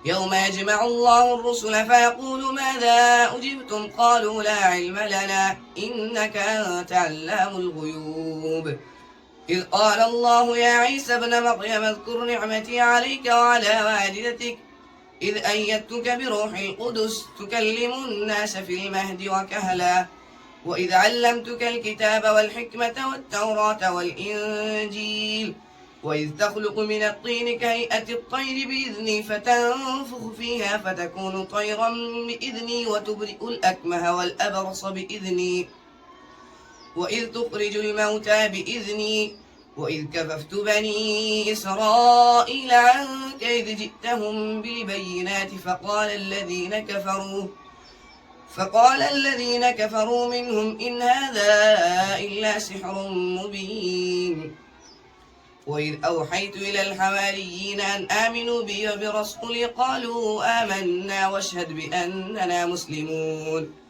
يوم يجمع الله الرسل فيقول ماذا أجبتم قالوا لا علم لنا إنك أنت علام الغيوب إذ قال الله يا عيسى ابن مريم اذكر نعمتي عليك وعلى والدتك إذ أيدتك بروح القدس تكلم الناس في المهد وكهلا وإذ علمتك الكتاب والحكمة والتوراة والإنجيل وإذ تخلق من الطين كهيئة الطير بإذني فتنفخ فيها فتكون طيرا بإذني وتبرئ الأكمه والأبرص بإذني وإذ تخرج الموتى بإذني وإذ كففت بني إسرائيل عنك إذ جئتهم بالبينات فقال الذين كفروا منهم إن هذا إلا سحر مبين وإذ أوحيت إلى الحواريين أن آمنوا بي وبرسولي قالوا آمنا واشهد بأننا مسلمون